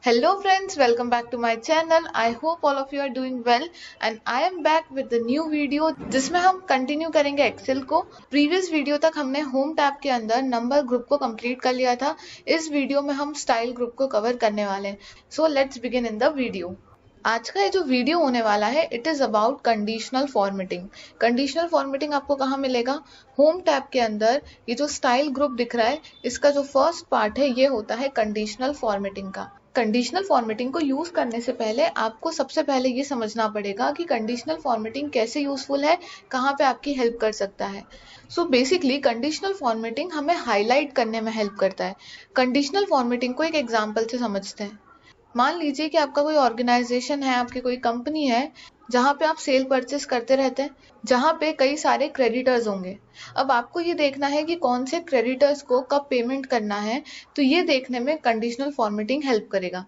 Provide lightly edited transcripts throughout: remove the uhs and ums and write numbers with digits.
Hello friends, welcome back to my channel. I hope all of you are doing well and I am back with the new video जिसमें हम continue करेंगे Excel को। Previous video तक हमने home tab के अंदर number group को complete कर लिया था। इस वीडियो में हम स्टाइल ग्रुप को कवर करने वाले हैं। So let's begin in the video. आज का ये जो वीडियो होने वाला है it is about conditional formatting. Conditional formatting आपको कहाँ मिलेगा? होम टैब के अंदर ये जो स्टाइल ग्रुप दिख रहा है इसका जो फर्स्ट पार्ट है ये होता है कंडीशनल फॉर्मेटिंग का। कंडीशनल फॉर्मेटिंग को यूज करने से पहले आपको सबसे पहले ये समझना पड़ेगा कि कंडीशनल फॉर्मेटिंग कैसे यूजफुल है, कहाँ पे आपकी हेल्प कर सकता है। सो बेसिकली कंडीशनल फॉर्मेटिंग हमें हाईलाइट करने में हेल्प करता है। कंडीशनल फॉर्मेटिंग को एक एग्जांपल से समझते हैं। मान लीजिए कि आपका कोई ऑर्गेनाइजेशन है, आपकी कोई कंपनी है जहाँ पे आप सेल परचेस करते रहते हैं, जहाँ पे कई सारे क्रेडिटर्स होंगे। अब आपको ये देखना है कि कौन से क्रेडिटर्स को कब पेमेंट करना है, तो ये देखने में कंडीशनल फॉर्मेटिंग हेल्प करेगा।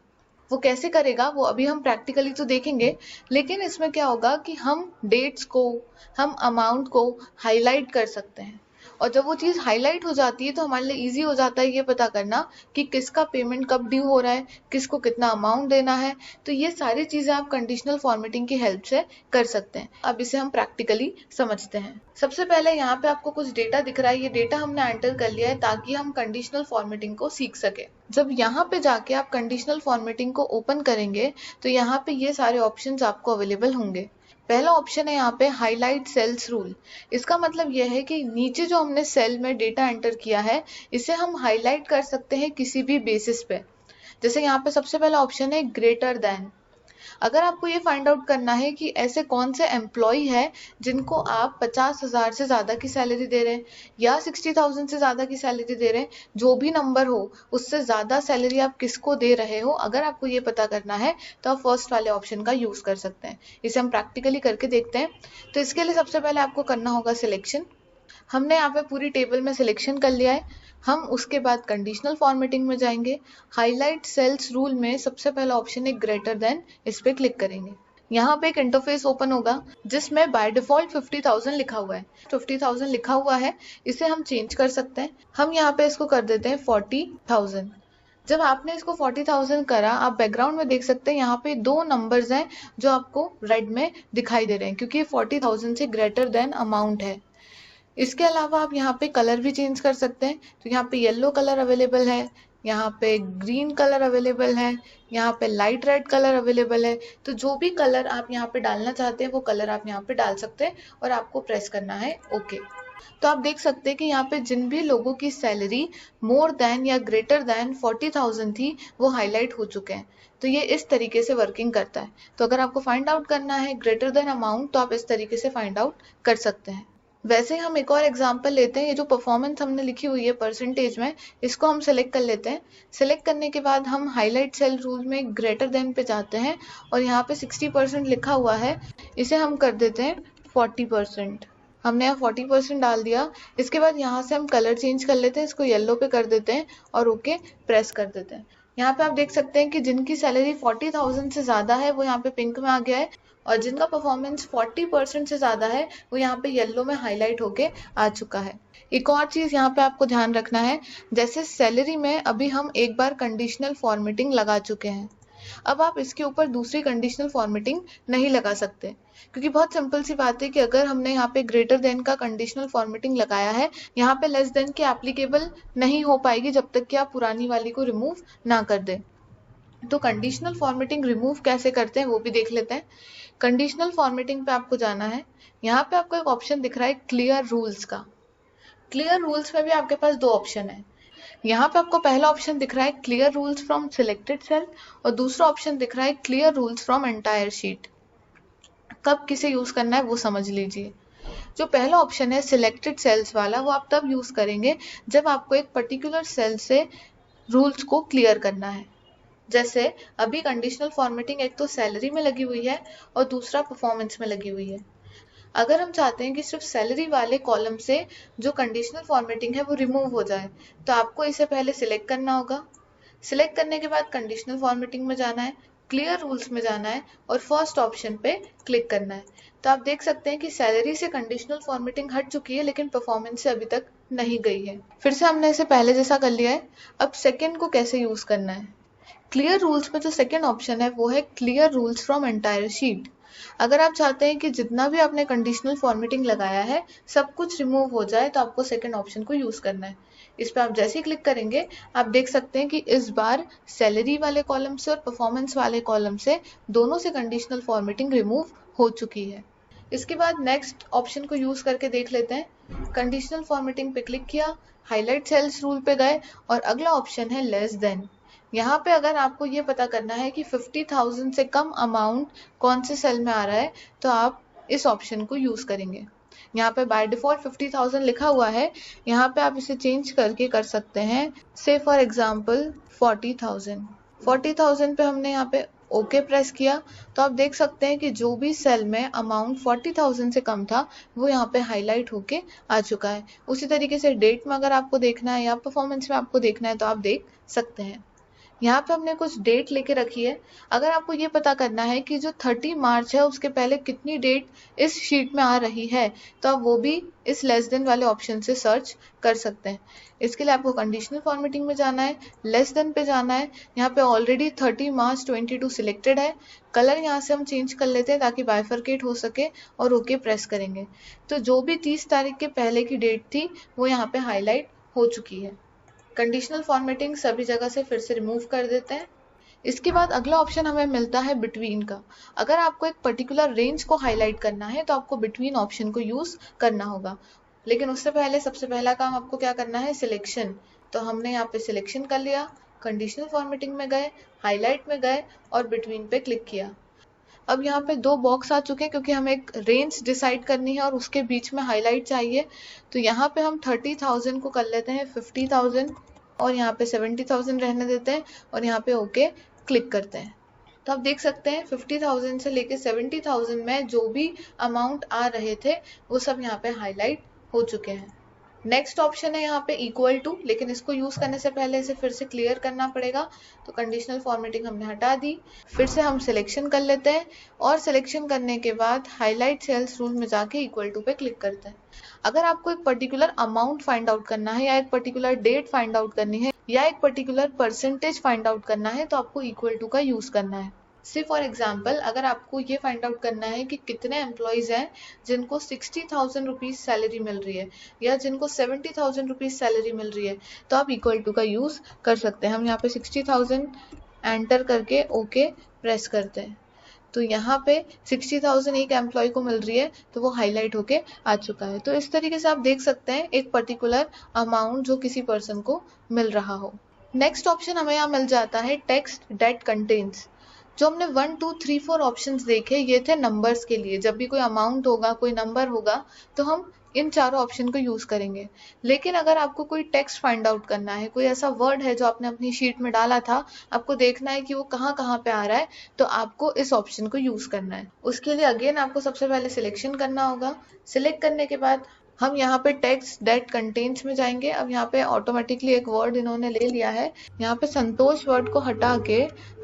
वो कैसे करेगा वो अभी हम प्रैक्टिकली तो देखेंगे, लेकिन इसमें क्या होगा कि हम डेट्स को, हम अमाउंट को हाईलाइट कर सकते हैं। और जब वो चीज़ हाईलाइट हो जाती है तो हमारे लिए इजी हो जाता है ये पता करना कि किसका पेमेंट कब ड्यू हो रहा है, किसको कितना अमाउंट देना है। तो ये सारी चीज़ें आप कंडीशनल फॉर्मेटिंग की हेल्प से कर सकते हैं। अब इसे हम प्रैक्टिकली समझते हैं। सबसे पहले यहाँ पे आपको कुछ डेटा दिख रहा है, ये डेटा हमने एंटर कर लिया है ताकि हम कंडीशनल फॉर्मेटिंग को सीख सके। जब यहाँ पे जाके आप कंडीशनल फॉर्मेटिंग को ओपन करेंगे तो यहाँ पे ये सारे ऑप्शंस आपको अवेलेबल होंगे। पहला ऑप्शन है यहाँ पे हाईलाइट सेल्स रूल। इसका मतलब यह है कि नीचे जो हमने सेल में डेटा एंटर किया है इसे हम हाईलाइट कर सकते हैं किसी भी बेसिस पे। जैसे यहाँ पे सबसे पहला ऑप्शन है ग्रेटर देन। अगर आपको ये फाइंड आउट करना है कि ऐसे कौन से एम्प्लॉय है जिनको आप 50,000 से ज़्यादा की सैलरी दे रहे हैं या 60,000 से ज़्यादा की सैलरी दे रहे हैं, जो भी नंबर हो उससे ज़्यादा सैलरी आप किसको दे रहे हो, अगर आपको ये पता करना है तो आप फर्स्ट वाले ऑप्शन का यूज़ कर सकते हैं। इसे हम प्रैक्टिकली करके देखते हैं। तो इसके लिए सबसे पहले आपको करना होगा सिलेक्शन। हमने यहाँ पे पूरी टेबल में सिलेक्शन कर लिया है। हम उसके बाद कंडीशनल फॉर्मेटिंग में जाएंगे। हाईलाइट सेल्स रूल में सबसे पहला ऑप्शन है ग्रेटर देन, इस पे क्लिक करेंगे। यहाँ पे एक इंटरफेस ओपन होगा जिसमें बाय डिफॉल्ट 50,000 लिखा हुआ है। 50,000 लिखा हुआ है, इसे हम चेंज कर सकते हैं। हम यहाँ पे इसको कर देते हैं 40,000। जब आपने इसको 40,000 करा, आप बैकग्राउंड में देख सकते हैं यहाँ पे दो नंबर्स हैं जो आपको रेड में दिखाई दे रहे हैं क्योंकि 40,000 से ग्रेटर देन अमाउंट है। इसके अलावा आप यहाँ पे कलर भी चेंज कर सकते हैं। तो यहाँ पे येलो कलर अवेलेबल है, यहाँ पे ग्रीन कलर अवेलेबल है, यहाँ पे लाइट रेड कलर अवेलेबल है। तो जो भी कलर आप यहाँ पे डालना चाहते हैं वो कलर आप यहाँ पे डाल सकते हैं और आपको प्रेस करना है ओके। तो आप देख सकते हैं कि यहाँ पे जिन भी लोगों की सैलरी मोर देन या ग्रेटर देन 40,000 थी वो हाईलाइट हो चुके हैं। तो ये इस तरीके से वर्किंग करता है। तो अगर आपको फाइंड आउट करना है ग्रेटर देन अमाउंट तो आप इस तरीके से फाइंड आउट कर सकते हैं। वैसे हम एक और एग्जांपल लेते हैं। ये जो परफॉर्मेंस हमने लिखी हुई है परसेंटेज में, इसको हम सेलेक्ट कर लेते हैं। सेलेक्ट करने के बाद हम हाईलाइट सेल रूल में ग्रेटर देन पे जाते हैं और यहाँ पे 60% लिखा हुआ है, इसे हम कर देते हैं 40%। हमने यहाँ 40% डाल दिया। इसके बाद यहाँ से हम कलर चेंज कर लेते हैं, इसको येलो पे कर देते हैं और ओके प्रेस कर देते हैं। यहाँ पे आप देख सकते हैं कि जिनकी सैलरी 40,000 से ज़्यादा है वो यहाँ पे पिंक में आ गया है और जिनका परफॉर्मेंस 40% से ज़्यादा है वो यहाँ पे येलो में हाईलाइट होके आ चुका है। एक और चीज़ यहाँ पे आपको ध्यान रखना है, जैसे सैलरी में अभी हम एक बार कंडीशनल फॉर्मेटिंग लगा चुके हैं, अब आप इसके ऊपर दूसरी कंडीशनल फॉर्मेटिंग नहीं लगा सकते क्योंकि बहुत सिंपल सी बात है कि अगर हमने यहाँ पे ग्रेटर देन का कंडीशनल फॉर्मेटिंग लगाया है, यहाँ पे लेस देन के एप्लीकेबल नहीं हो पाएगी जब तक कि आप पुरानी वाली को रिमूव ना कर दें। तो कंडीशनल फॉर्मेटिंग रिमूव कैसे करते हैं वो भी देख लेते हैं। कंडीशनल फॉर्मेटिंग पे आपको जाना है। यहाँ पे आपको एक ऑप्शन दिख रहा है क्लियर रूल्स का। क्लियर रूल्स में भी आपके पास दो ऑप्शन है। यहाँ पे आपको पहला ऑप्शन दिख रहा है clear rules from selected cell और दूसरा ऑप्शन दिख रहा है clear rules from entire sheet. कब किसे यूज करना है वो समझ लीजिए। जो पहला ऑप्शन है सिलेक्टेड सेल्स वाला, वो आप तब यूज करेंगे जब आपको एक पर्टिकुलर सेल से रूल्स को क्लियर करना है। जैसे अभी कंडीशनल फॉर्मेटिंग एक तो सैलरी में लगी हुई है और दूसरा परफॉर्मेंस में लगी हुई है। अगर हम चाहते हैं कि सिर्फ सैलरी वाले कॉलम से जो कंडीशनल फॉर्मेटिंग है वो रिमूव हो जाए, तो आपको इसे पहले सिलेक्ट करना होगा। सिलेक्ट करने के बाद कंडीशनल फॉर्मेटिंग में जाना है, क्लियर रूल्स में जाना है और फर्स्ट ऑप्शन पे क्लिक करना है। तो आप देख सकते हैं कि सैलरी से कंडीशनल फॉर्मेटिंग हट चुकी है लेकिन परफॉर्मेंस से अभी तक नहीं गई है। फिर से हमने इसे पहले जैसा कर लिया है। अब सेकेंड को कैसे यूज करना है। क्लियर रूल्स में जो सेकेंड ऑप्शन है वो है clear rules from entire sheet. अगर आप चाहते हैं कि जितना भी आपने कंडीशनल फॉर्मेटिंग लगाया है सब कुछ रिमूव हो जाए तो आपको सेकेंड ऑप्शन को यूज करना है। इस पर आप जैसे ही क्लिक करेंगे आप देख सकते हैं कि इस बार सैलरी वाले कॉलम से और परफॉर्मेंस वाले कॉलम से दोनों से कंडीशनल फॉर्मेटिंग रिमूव हो चुकी है। इसके बाद नेक्स्ट ऑप्शन को यूज करके देख लेते हैं। कंडीशनल फॉर्मेटिंग पे क्लिक किया, हाईलाइट सेल्स रूल पे गए और अगला ऑप्शन है लेस देन। यहाँ पे अगर आपको ये पता करना है कि 50,000 से कम अमाउंट कौन से सेल में आ रहा है तो आप इस ऑप्शन को यूज करेंगे। यहाँ पे बाय डिफॉल्ट 50,000 लिखा हुआ है, यहाँ पे आप इसे चेंज करके कर सकते हैं, से फॉर एग्जाम्पल 40,000। 40,000 पे हमने यहाँ पे ओके प्रेस किया तो आप देख सकते हैं कि जो भी सेल में अमाउंट 40,000 से कम था वो यहाँ पे हाईलाइट होके आ चुका है। उसी तरीके से डेट में अगर आपको देखना है या परफॉर्मेंस में आपको देखना है तो आप देख सकते हैं। यहाँ पे हमने कुछ डेट लेके रखी है। अगर आपको ये पता करना है कि जो 30 मार्च है उसके पहले कितनी डेट इस शीट में आ रही है तो आप वो भी इस लेस देन वाले ऑप्शन से सर्च कर सकते हैं। इसके लिए आपको कंडीशनल फॉर्मेटिंग में जाना है, लेस देन पे जाना है। यहाँ पे ऑलरेडी 30 मार्च 22 सिलेक्टेड है। कलर यहाँ से हम चेंज कर लेते हैं ताकि बाइफरकेट हो सके और ओके प्रेस करेंगे तो जो भी 30 तारीख के पहले की डेट थी वो यहाँ पे हाईलाइट हो चुकी है। कंडीशनल फॉर्मेटिंग सभी जगह से फिर से रिमूव कर देते हैं। इसके बाद अगला ऑप्शन हमें मिलता है बिटवीन का। अगर आपको एक पर्टिकुलर रेंज को हाईलाइट करना है तो आपको बिटवीन ऑप्शन को यूज करना होगा, लेकिन उससे पहले सबसे पहला काम आपको क्या करना है, सिलेक्शन। तो हमने यहाँ पे सिलेक्शन कर लिया, कंडीशनल फॉर्मेटिंग में गए, हाईलाइट में गए और बिटवीन पे क्लिक किया। अब यहाँ पे दो बॉक्स आ चुके हैं क्योंकि हमें एक रेंज डिसाइड करनी है और उसके बीच में हाईलाइट चाहिए। तो यहाँ पे हम 30,000 को कर लेते हैं 50,000 और यहाँ पे 70,000 रहने देते हैं और यहाँ पे ओके क्लिक करते हैं। तो आप देख सकते हैं 50,000 से लेके 70,000 में जो भी अमाउंट आ रहे थे वो सब यहाँ पे हाईलाइट हो चुके हैं। नेक्स्ट ऑप्शन है यहाँ पे इक्वल टू, लेकिन इसको यूज करने से पहले इसे फिर से क्लियर करना पड़ेगा। तो कंडीशनल फॉर्मेटिंग हमने हटा दी, फिर से हम सिलेक्शन कर लेते हैं और सिलेक्शन करने के बाद हाईलाइट सेल्स रूल में जाके इक्वल टू पे क्लिक करते हैं। अगर आपको एक पर्टिकुलर अमाउंट फाइंड आउट करना है या एक पर्टिकुलर डेट फाइंड आउट करनी है या एक पर्टिकुलर परसेंटेज फाइंड आउट करना है तो आपको इक्वल टू का यूज करना है। से फॉर एग्जाम्पल अगर आपको ये फाइंड आउट करना है कि कितने एम्प्लॉयज हैं जिनको 60,000 रुपीज सैलरी मिल रही है या जिनको 70,000 रुपीज सैलरी मिल रही है तो आप इक्वल टू का यूज कर सकते हैं। हम यहाँ पे 60,000 एंटर करके ओके प्रेस करते हैं तो यहाँ पे 60,000 एक एम्प्लॉय को मिल रही है तो वो हाईलाइट होके आ चुका है। तो इस तरीके से आप देख सकते हैं एक पर्टिकुलर अमाउंट जो किसी पर्सन को मिल रहा हो। नेक्स्ट ऑप्शन हमें यहाँ मिल जाता है टेक्स्ट दैट कंटेन्स। जो हमने 1 2 3 4 ऑप्शंस देखे ये थे नंबर्स के लिए, जब भी कोई अमाउंट होगा कोई नंबर होगा तो हम इन चारों ऑप्शन को यूज करेंगे। लेकिन अगर आपको कोई टेक्स्ट फाइंड आउट करना है, कोई ऐसा वर्ड है जो आपने अपनी शीट में डाला था, आपको देखना है कि वो कहाँ कहाँ पे आ रहा है तो आपको इस ऑप्शन को यूज करना है। उसके लिए अगेन आपको सबसे पहले सिलेक्शन करना होगा। सिलेक्ट करने के बाद हम यहाँ पे टेक्स्ट दैट कंटेन्स में जाएंगे। अब यहाँ पे ऑटोमेटिकली एक वर्ड इन्होंने ले लिया है, यहाँ पे संतोष वर्ड को हटा के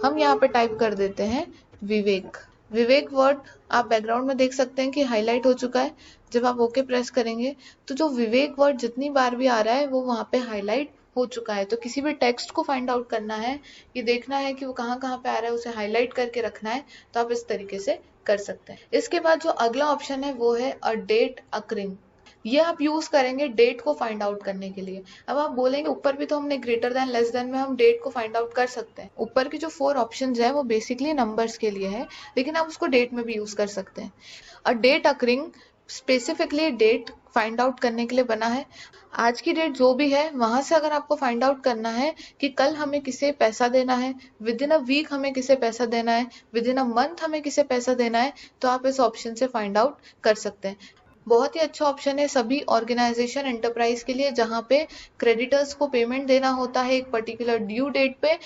हम यहाँ पे टाइप कर देते हैं विवेक। विवेक वर्ड आप बैकग्राउंड में देख सकते हैं कि हाईलाइट हो चुका है। जब आप ओके प्रेस करेंगे तो जो विवेक वर्ड जितनी बार भी आ रहा है वो वहाँ पे हाईलाइट हो चुका है। तो किसी भी टेक्स्ट को फाइंड आउट करना है, ये देखना है कि वो कहाँ कहाँ पे आ रहा है, उसे हाईलाइट करके रखना है तो आप इस तरीके से कर सकते हैं। इसके बाद जो अगला ऑप्शन है वो है अ डेट अकरिंग। ये आप यूज करेंगे डेट को फाइंड आउट करने के लिए। अब आप बोलेंगे ऊपर भी तो हमने ग्रेटर देन लेस देन में हम डेट को फाइंड आउट कर सकते हैं। ऊपर की जो 4 ऑप्शंस है वो बेसिकली नंबर्स के लिए है, लेकिन आप उसको डेट में भी यूज कर सकते हैं। A date occurring specifically date find out करने के लिए बना है। आज की डेट जो भी है वहां से अगर आपको फाइंड आउट करना है कि कल हमें किसे पैसा देना है, विद इन अ वीक हमें किसे पैसा देना है, विद इन अ मंथ हमें किसे पैसा देना है, तो आप इस ऑप्शन से फाइंड आउट कर सकते हैं। बहुत ही अच्छा ऑप्शन है सभी ऑर्गेनाइजेशन एंटरप्राइज के लिए जहां पे क्रेडिटर्स को पेमेंट देना होता है एक पर्टिकुलर ड्यू डेट पे।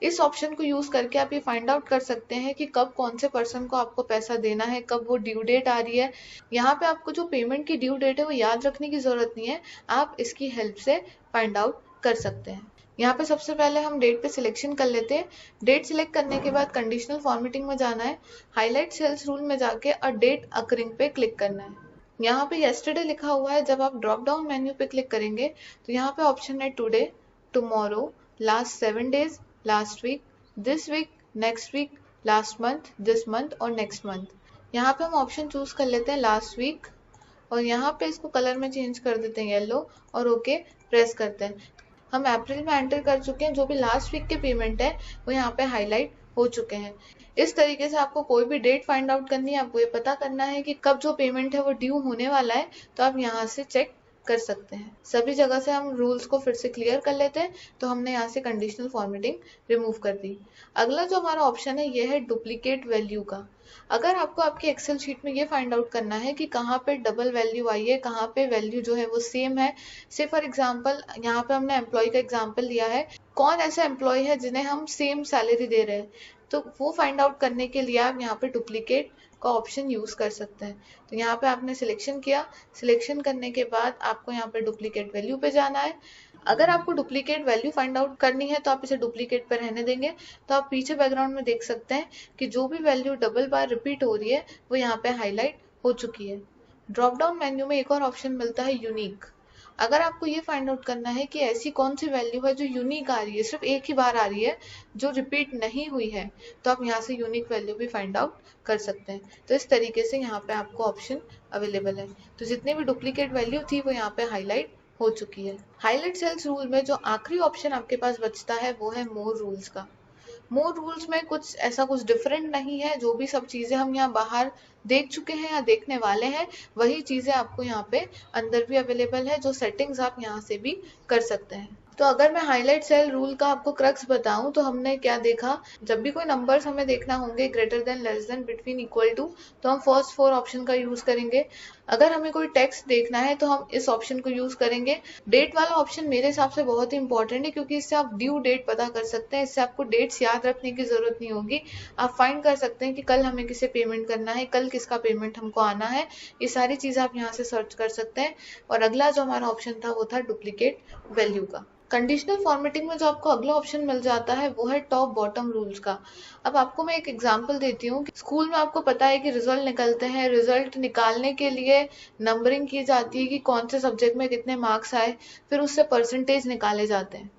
इस ऑप्शन को यूज करके आप ये फाइंड आउट कर सकते हैं कि कब कौन से पर्सन को आपको पैसा देना है, कब वो ड्यू डेट आ रही है। यहाँ पे आपको जो पेमेंट की ड्यू डेट है वो याद रखने की जरूरत नहीं है, आप इसकी हेल्प से फाइंड आउट कर सकते हैं। यहाँ पे सबसे पहले हम डेट पे सिलेक्शन कर लेते हैं। डेट सिलेक्ट करने के बाद कंडीशनल फॉर्मेटिंग में जाना है, हाईलाइट सेल्स रूल में जाके अ डेट अकरिंग पे क्लिक करना है। यहाँ पे yesterday लिखा हुआ है, जब आप ड्रॉप डाउन मेन्यू पे क्लिक करेंगे तो यहाँ पे ऑप्शन है today, tomorrow, last 7 days, last week, this week, next week, last month, this month और नेक्स्ट मंथ। यहाँ पे हम ऑप्शन चूज कर लेते हैं लास्ट वीक और यहाँ पे इसको कलर में चेंज कर देते हैं येलो और ओके प्रेस करते हैं। हम अप्रैल में एंटर कर चुके हैं, जो भी लास्ट वीक के पेमेंट है वो यहाँ पे हाईलाइट हो चुके हैं। इस तरीके से आपको कोई भी डेट फाइंड आउट करनी है, आपको ये पता करना है कि कब जो पेमेंट है वो ड्यू होने वाला है, तो आप यहाँ से चेक कर सकते हैं। सभी जगह से हम रूल्स को फिर से क्लियर कर लेते हैं। तो हमने यहाँ से कंडीशनल फॉर्मेटिंग रिमूव कर दी। अगला जो हमारा ऑप्शन है ये है डुप्लीकेट वैल्यू का। अगर आपको आपके एक्सेल शीट में ये फाइंड आउट करना है कि कहाँ पे डबल वैल्यू आई है, कहाँ पे वैल्यू जो है वो सेम है। से फॉर एग्जांपल यहाँ पे हमने एम्प्लॉय का एग्जांपल लिया है, कौन ऐसा एम्प्लॉय है जिन्हें हम सेम सैलरी दे रहे हैं, तो वो फाइंड आउट करने के लिए आप यहाँ पे डुप्लीकेट का ऑप्शन यूज कर सकते हैं। तो यहाँ पे आपने सिलेक्शन किया, सिलेक्शन करने के बाद आपको यहाँ पे डुप्लीकेट वैल्यू पे जाना है। अगर आपको डुप्लीकेट वैल्यू फाइंड आउट करनी है तो आप इसे डुप्लीकेट पर रहने देंगे। तो आप पीछे बैकग्राउंड में देख सकते हैं कि जो भी वैल्यू डबल बार रिपीट हो रही है वो यहाँ पे हाईलाइट हो चुकी है। ड्रॉप डाउन मेन्यू में एक और ऑप्शन मिलता है यूनिक। अगर आपको ये फाइंड आउट करना है कि ऐसी कौन सी वैल्यू है जो यूनिक आ रही है, सिर्फ एक ही बार आ रही है, जो रिपीट नहीं हुई है, तो आप यहाँ से यूनिक वैल्यू भी फाइंड आउट कर सकते हैं। तो इस तरीके से यहाँ पे आपको ऑप्शन अवेलेबल है। तो जितनी भी डुप्लीकेट वैल्यू थी वो यहाँ पे हाईलाइट हो चुकी है। हाईलाइट सेल्स रूल में जो आखिरी ऑप्शन आपके पास बचता है वो है मोर रूल्स का। मोर रूल्स में कुछ ऐसा कुछ डिफरेंट नहीं है, जो भी सब चीजें हम यहाँ बाहर देख चुके हैं या देखने वाले हैं वही चीजें आपको यहाँ पे अंदर भी अवेलेबल है, जो सेटिंग्स आप यहाँ से भी कर सकते हैं। तो अगर मैं हाईलाइट सेल रूल का आपको क्रक्स बताऊं तो हमने क्या देखा, जब भी कोई नंबर्स हमें देखना होंगे greater than, less than, between, equal to, तो हम फर्स्ट 4 ऑप्शन का यूज करेंगे। अगर हमें कोई टेक्स्ट देखना है तो हम इस ऑप्शन को यूज करेंगे। डेट वाला ऑप्शन मेरे हिसाब से बहुत ही इंपॉर्टेंट है, क्योंकि इससे आप ड्यू डेट पता कर सकते हैं। इससे आपको डेट्स याद रखने की जरूरत नहीं होगी। आप फाइंड कर सकते हैं कि कल हमें किसे पेमेंट करना है, कल किसका पेमेंट हमको आना है, ये सारी चीजें आप यहाँ से सर्च कर सकते हैं। और अगला जो हमारा ऑप्शन था वो था डुप्लीकेट वैल्यू का। कंडीशनल फॉर्मेटिंग में जो आपको अगला ऑप्शन मिल जाता है वो है टॉप बॉटम रूल्स का। अब आपको मैं एक एग्जांपल देती हूँ कि स्कूल में आपको पता है कि रिजल्ट निकलते हैं, रिजल्ट निकालने के लिए नंबरिंग की जाती है कि कौन से सब्जेक्ट में कितने मार्क्स आए, फिर उससे परसेंटेज निकाले जाते हैं।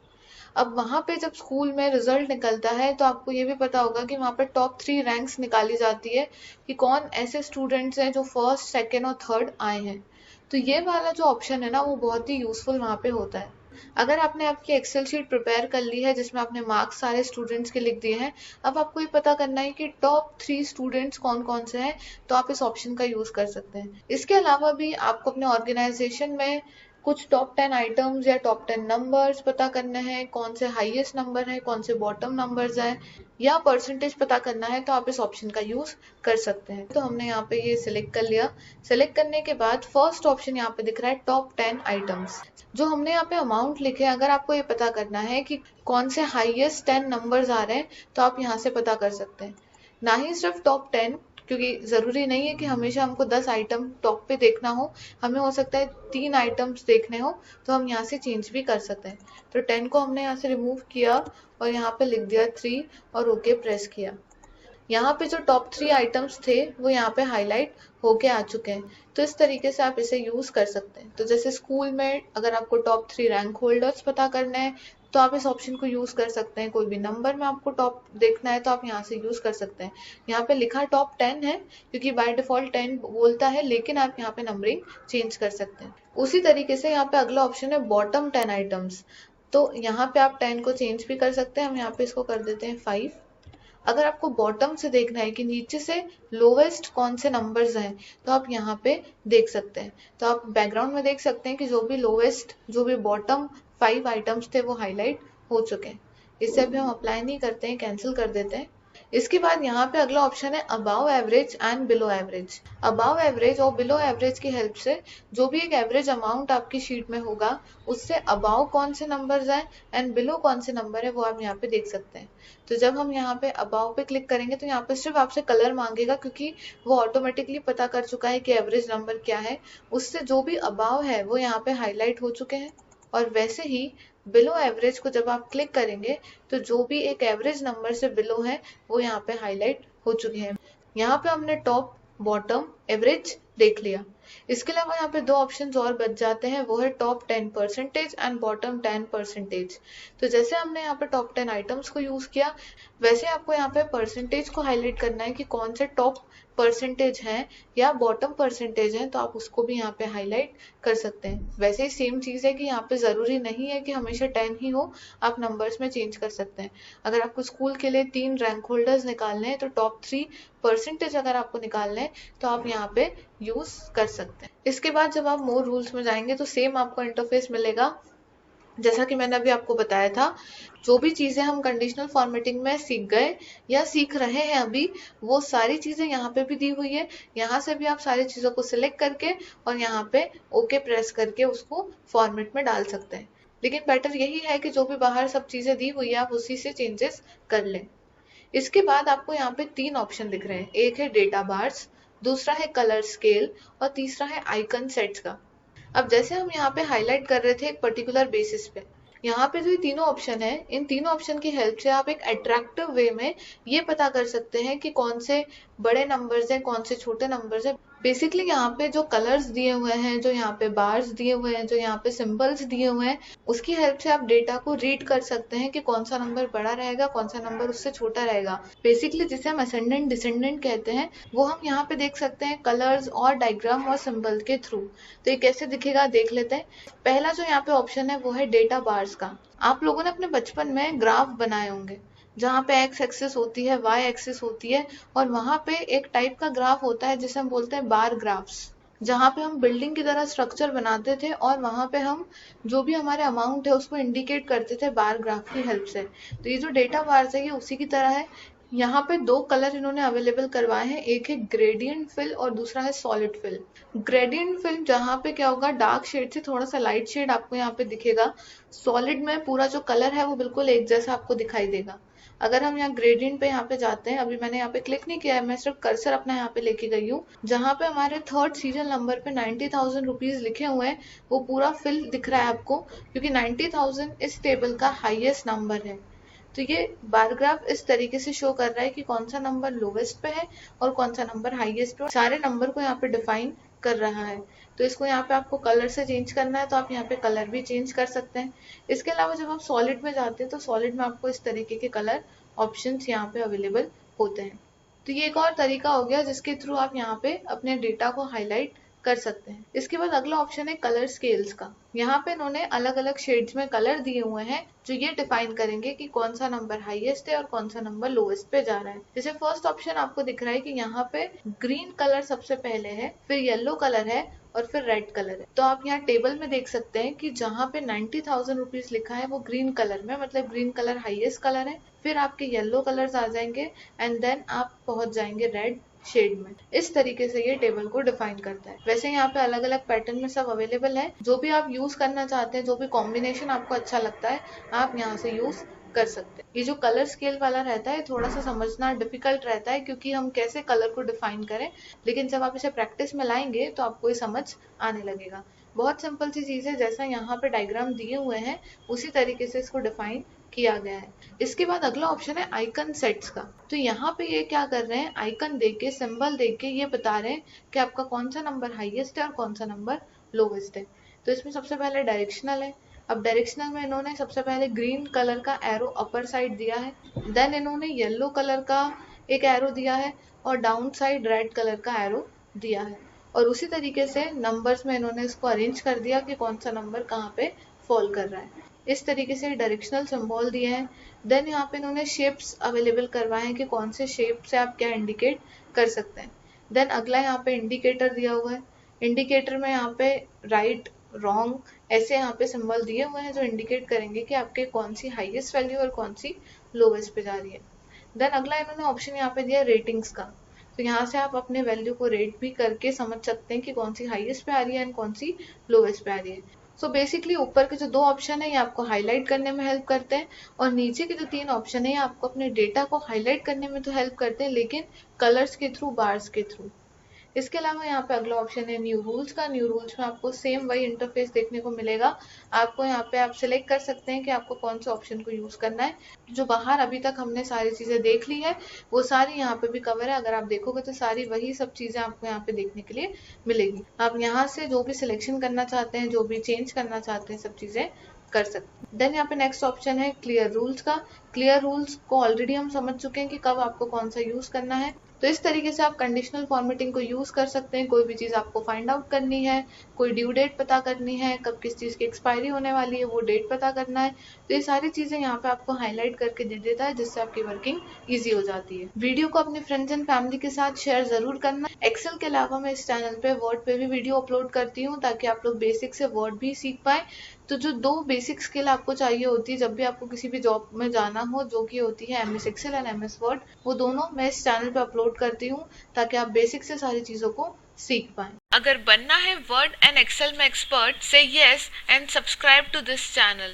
अब वहां पे जब स्कूल में रिजल्ट निकलता है तो आपको ये भी पता होगा कि वहां पे टॉप 3 रैंक्स निकाली जाती है कि कौन ऐसे स्टूडेंट्स हैं जो फर्स्ट, सेकेंड और थर्ड आए हैं। तो ये वाला जो ऑप्शन है ना वो बहुत ही यूजफुल वहां पे होता है। अगर आपने आपकी एक्सेल शीट प्रिपेयर कर ली है जिसमें आपने मार्क्स सारे स्टूडेंट्स के लिख दिए हैं, अब आपको ये पता करना है कि टॉप 3 स्टूडेंट्स कौन कौन से हैं, तो आप इस ऑप्शन का यूज कर सकते हैं। इसके अलावा भी आपको अपने ऑर्गेनाइजेशन में कुछ टॉप 10 आइटम्स या टॉप 10 नंबर्स पता करने हैं, कौन से हाईएस्ट नंबर है, कौन से बॉटम नंबर्स हैं, या परसेंटेज पता करना है, तो आप इस ऑप्शन का यूज कर सकते हैं। तो हमने यहाँ पे ये सिलेक्ट कर लिया। सिलेक्ट करने के बाद फर्स्ट ऑप्शन यहाँ पे दिख रहा है टॉप 10 आइटम्स। जो हमने यहाँ पे अमाउंट लिखे, अगर आपको ये पता करना है कि कौन से हाईएस्ट 10 नंबर्स आ रहे हैं, तो आप यहाँ से पता कर सकते हैं। ना ही सिर्फ टॉप 10, क्योंकि जरूरी नहीं है कि हमेशा हमको 10 आइटम टॉप पे देखना हो, हमें हो सकता है 3 आइटम्स देखने हो, तो हम यहाँ से चेंज भी कर सकते हैं। तो 10 को हमने यहाँ से रिमूव किया और यहाँ पे लिख दिया 3 और ओके प्रेस किया। यहाँ पे जो टॉप 3 आइटम्स थे वो यहाँ पे हाईलाइट होके आ चुके हैं। तो इस तरीके से आप इसे यूज कर सकते हैं। तो जैसे स्कूल में अगर आपको टॉप 3 रैंक होल्डर्स पता करना है तो आप इस ऑप्शन को यूज कर सकते हैं। कोई भी नंबर में आपको टॉप देखना है तो आप यहाँ से यूज कर सकते हैं। यहाँ पे लिखा टॉप 10 है क्योंकि बाय डिफॉल्ट 10 बोलता है, लेकिन आप यहाँ पे नंबरिंग चेंज कर सकते हैं। उसी तरीके से यहाँ पे अगला ऑप्शन है बॉटम 10 आइटम्स। तो यहाँ पे आप 10 को चेंज भी कर सकते हैं। हम यहाँ पे इसको कर देते हैं 5। अगर आपको बॉटम से देखना है कि नीचे से लोवेस्ट कौन से नंबर्स हैं, तो आप यहाँ पे देख सकते हैं। तो आप बैकग्राउंड में देख सकते हैं कि जो भी लोवेस्ट, जो भी बॉटम 5 आइटम्स थे वो हाईलाइट हो चुके हैं। इससे अभी हम अप्लाई नहीं करते हैं, कैंसिल कर देते हैं। इसके बाद यहाँ पे अगला ऑप्शन है above average and below average. Above average और बिलो एवरेज की हेल्प से जो भी एक एवरेज अमाउंट आपकी शीट में होगा उससे अबाव कौन से नंबर्स हैं एंड बिलो कौन से नंबर है वो आप यहाँ पे देख सकते हैं। तो जब हम यहाँ पे अबाव पे क्लिक करेंगे तो यहाँ पे सिर्फ आपसे कलर मांगेगा, क्योंकि वो ऑटोमेटिकली पता कर चुका है कि एवरेज नंबर क्या है। उससे जो भी अबाव है वो यहाँ पे हाईलाइट हो चुके हैं। और वैसे ही बिलो एवरेज को जब आप क्लिक करेंगे तो जो भी एक एवरेज नंबर से बिलो है वो यहाँ पे हाईलाइट हो चुके हैं। यहाँ पे हमने टॉप, बॉटम एवरेज देख लिया। इसके अलावा यहाँ पे दो ऑप्शंस और बच जाते हैं, वो है टॉप 10% एंड बॉटम 10%। तो जैसे हमने यहाँ पे टॉप 10 आइटम्स को यूज किया, वैसे आपको यहाँ पे परसेंटेज को हाईलाइट करना है कि कौन से टॉप परसेंटेज हैं या बॉटम परसेंटेज हैं, तो आप उसको भी यहाँ पे हाईलाइट कर सकते हैं। वैसे ही सेम चीज है कि यहाँ पे जरूरी नहीं है कि हमेशा 10 ही हो, आप नंबर्स में चेंज कर सकते हैं। अगर आपको स्कूल के लिए 3 रैंक होल्डर्स निकालने हैं तो टॉप 3% अगर आपको निकालने हैं तो आप यहाँ पे यूज कर सकते हैं। इसके बाद जब आप मोर रूल्स में जाएंगे तो सेम आपको इंटरफेस मिलेगा जैसा कि मैंने अभी आपको बताया था। जो भी चीजें हम कंडीशनल फॉर्मेटिंग में सीख गए या सीख रहे हैं अभी, वो सारी चीजें यहाँ पे भी दी हुई है। यहाँ से भी आप सारी चीजों को सिलेक्ट करके और यहाँ पे ओके प्रेस करके उसको फॉर्मेट में डाल सकते हैं। लेकिन बेटर यही है कि जो भी बाहर सब चीजें दी हुई है आप उसी से चेंजेस कर लें। इसके बाद आपको यहाँ पे 3 ऑप्शन दिख रहे हैं, एक है डेटा बार्स, दूसरा है कलर स्केल और तीसरा है आइकन सेट्स का। अब जैसे हम यहाँ पे हाईलाइट कर रहे थे एक पर्टिकुलर बेसिस पे, यहाँ पे जो ये तीनों ऑप्शन है, इन तीनों ऑप्शन की हेल्प से आप एक अट्रैक्टिव वे में ये पता कर सकते हैं कि कौन से बड़े नंबर्स हैं, कौन से छोटे नंबर्स हैं। बेसिकली यहाँ पे जो कलर्स दिए हुए हैं, जो यहाँ पे बार्स दिए हुए हैं, जो यहाँ पे सिंबल्स दिए हुए हैं, उसकी हेल्प से आप डेटा को रीड कर सकते हैं कि कौन सा नंबर बड़ा रहेगा, कौन सा नंबर उससे छोटा रहेगा। बेसिकली जिसे हम असेंडेंट डिसेंडेंट कहते हैं, वो हम यहाँ पे देख सकते हैं कलर्स और डायग्राम और सिंबल के थ्रू। तो ये कैसे दिखेगा देख लेते हैं। पहला जो यहाँ पे ऑप्शन है वो है डेटा बार्स का। आप लोगों ने अपने बचपन में ग्राफ बनाए होंगे जहाँ पे एक्स एक्सिस होती है, वाई एक्सिस होती है, और वहां पे एक टाइप का ग्राफ होता है जिसे हम बोलते हैं बार ग्राफ्स, जहाँ पे हम बिल्डिंग की तरह स्ट्रक्चर बनाते थे और वहां पे हम जो भी हमारे अमाउंट है उसको इंडिकेट करते थे बार ग्राफ की हेल्प से। तो ये जो डेटा बार्स है ये उसी की तरह है। यहाँ पे दो कलर इन्होंने अवेलेबल करवाए हैं, एक है ग्रेडियंट फिल और दूसरा है सॉलिड फिल। ग्रेडियंट फिल जहाँ पे क्या होगा, डार्क शेड से थोड़ा सा लाइट शेड आपको यहाँ पे दिखेगा। सॉलिड में पूरा जो कलर है वो बिल्कुल एक जैसा आपको दिखाई देगा। अगर हम यहाँ ग्रेडियंट पे यहाँ पे जाते हैं, अभी मैंने यहाँ पे क्लिक नहीं किया है, मैं सिर्फ कर्सर अपना यहाँ पे लेके गई हूँ, जहाँ पे हमारे थर्ड सीरियल नंबर पे 90,000 रुपीज लिखे हुए हैं, वो पूरा फिल दिख रहा है आपको, क्योंकि 90,000 इस टेबल का हाईएस्ट नंबर है। तो ये बार ग्राफ इस तरीके से शो कर रहा है कि कौन सा नंबर लोवेस्ट पे है और कौन सा नंबर हाईएस्ट पे, सारे नंबर को यहाँ पे डिफाइन कर रहा है। तो इसको यहाँ पे आपको कलर से चेंज करना है तो आप यहाँ पे कलर भी चेंज कर सकते हैं। इसके अलावा जब आप सॉलिड में जाते हैं तो सॉलिड में आपको इस तरीके के कलर ऑप्शंस यहाँ पे अवेलेबल होते हैं। तो ये एक और तरीका हो गया जिसके थ्रू आप यहाँ पे अपने डेटा को हाईलाइट कर सकते हैं। इसके बाद अगला ऑप्शन है कलर स्केल्स का। यहाँ पे इन्होंने अलग अलग शेड्स में कलर दिए हुए हैं जो ये डिफाइन करेंगे कि कौन सा नंबर हाईएस्ट है और कौन सा नंबर लोएस्ट पे जा रहा है। जैसे फर्स्ट ऑप्शन आपको दिख रहा है कि यहाँ पे ग्रीन कलर सबसे पहले है, फिर येलो कलर है और फिर रेड कलर है। तो आप यहाँ टेबल में देख सकते हैं कि जहाँ पे 90,000 रुपीज लिखा है वो ग्रीन कलर में, मतलब ग्रीन कलर हाईएस्ट कलर है, फिर आपके येलो कलर्स आ जाएंगे एंड देन आप पहुंच जाएंगे रेड शेड में। इस तरीके से ये टेबल को डिफाइन करता है। वैसे यहाँ पे अलग अलग पैटर्न में सब अवेलेबल है, जो भी आप यूज करना चाहते हैं, जो भी कॉम्बिनेशन आपको अच्छा लगता है आप यहाँ से यूज कर सकते हैं। ये जो कलर स्केल वाला रहता है थोड़ा सा समझना डिफिकल्ट रहता है क्योंकि हम कैसे कलर को डिफाइन करें, लेकिन जब आप इसे प्रैक्टिस में लाएंगे तो आपको ये समझ आने लगेगा। बहुत सिंपल सी चीज है, जैसा यहाँ पे डायग्राम दिए हुए हैं उसी तरीके से इसको डिफाइन किया गया है। इसके बाद अगला ऑप्शन है आइकन सेट्स का। तो यहाँ पे ये क्या कर रहे हैं, आइकन देख के, सिंबल देख के ये बता रहे हैं कि आपका कौन सा नंबर हाईएस्ट है और कौन सा नंबर लोवेस्ट है। तो इसमें सबसे पहले डायरेक्शनल है। अब डायरेक्शनल में इन्होंने सबसे पहले ग्रीन कलर का एरो अपर साइड दिया है, देन इन्होंने येलो कलर का एक एरो दिया है और डाउन साइड रेड कलर का एरो दिया है। और उसी तरीके से नंबर्स में इन्होंने इसको अरेंज कर दिया कि कौन सा नंबर कहाँ पे फॉल कर रहा है। इस तरीके से डायरेक्शनल सिंबल दिए हैं। देन यहाँ पे इन्होंने शेप्स अवेलेबल करवाए हैं कि कौन से शेप से आप क्या इंडिकेट कर सकते हैं। देन अगला यहाँ पे इंडिकेटर दिया हुआ है। इंडिकेटर में यहाँ पे राइट, रॉन्ग, ऐसे यहाँ पे सिंबल दिए हुए हैं जो इंडिकेट करेंगे कि आपके कौन सी हाईएस्ट वैल्यू और कौन सी लोवेस्ट पे जा रही है। देन अगला इन्होंने ऑप्शन यहाँ पे दिया रेटिंग्स का। तो यहाँ से आप अपने वैल्यू को रेट भी करके समझ सकते हैं कि कौन सी हाईएस्ट पे आ रही है एंड कौन सी लोवेस्ट पे आ रही है। सो बेसिकली ऊपर के जो दो ऑप्शन है ये आपको हाईलाइट करने में हेल्प करते हैं और नीचे के जो 3 ऑप्शन है ये आपको अपने डेटा को हाईलाइट करने में तो हेल्प करते हैं, लेकिन कलर्स के थ्रू, बार्स के थ्रू। इसके अलावा यहाँ पे अगला ऑप्शन है न्यू रूल्स का। न्यू रूल्स में आपको सेम वही इंटरफेस देखने को मिलेगा। आपको यहाँ पे आप सिलेक्ट कर सकते हैं कि आपको कौन से ऑप्शन को यूज करना है। जो बाहर अभी तक हमने सारी चीजें देख ली है वो सारी यहाँ पे भी कवर है। अगर आप देखोगे तो सारी वही सब चीजें आपको यहाँ पे देखने के लिए मिलेगी। आप यहाँ से जो भी सिलेक्शन करना चाहते हैं, जो भी चेंज करना चाहते हैं, सब चीजें कर सकते हैं। देन यहाँ पे नेक्स्ट ऑप्शन है क्लियर रूल्स का। क्लियर रूल्स को ऑलरेडी हम समझ चुके हैं कि कब आपको कौन सा यूज करना है। तो इस तरीके से आप कंडीशनल फॉर्मेटिंग को यूज कर सकते हैं। कोई भी चीज आपको फाइंड आउट करनी है, कोई ड्यू डेट पता करनी है, कब किस चीज की एक्सपायरी होने वाली है वो डेट पता करना है, तो ये सारी चीजें यहाँ पे आपको हाईलाइट करके दे देता है, जिससे आपकी वर्किंग ईजी हो जाती है। वीडियो को अपने फ्रेंड्स एंड फैमिली के साथ शेयर जरूर करना। एक्सेल के अलावा मैं इस चैनल पे वर्ड पे भी वीडियो अपलोड करती हूँ, ताकि आप लोग बेसिक से वर्ड भी सीख पाए। तो जो 2 बेसिक स्किल आपको चाहिए होती है जब भी आपको किसी भी जॉब में जाना हो, जो कि होती है MS excel and MS word, वो दोनों मैं इस चैनल पे अपलोड करती हूँ, ताकि आप बेसिक से सारी चीजों को सीख पाएं। अगर बनना है वर्ड एंड एक्सेल में एक्सपर्ट, से yes and subscribe to this channel.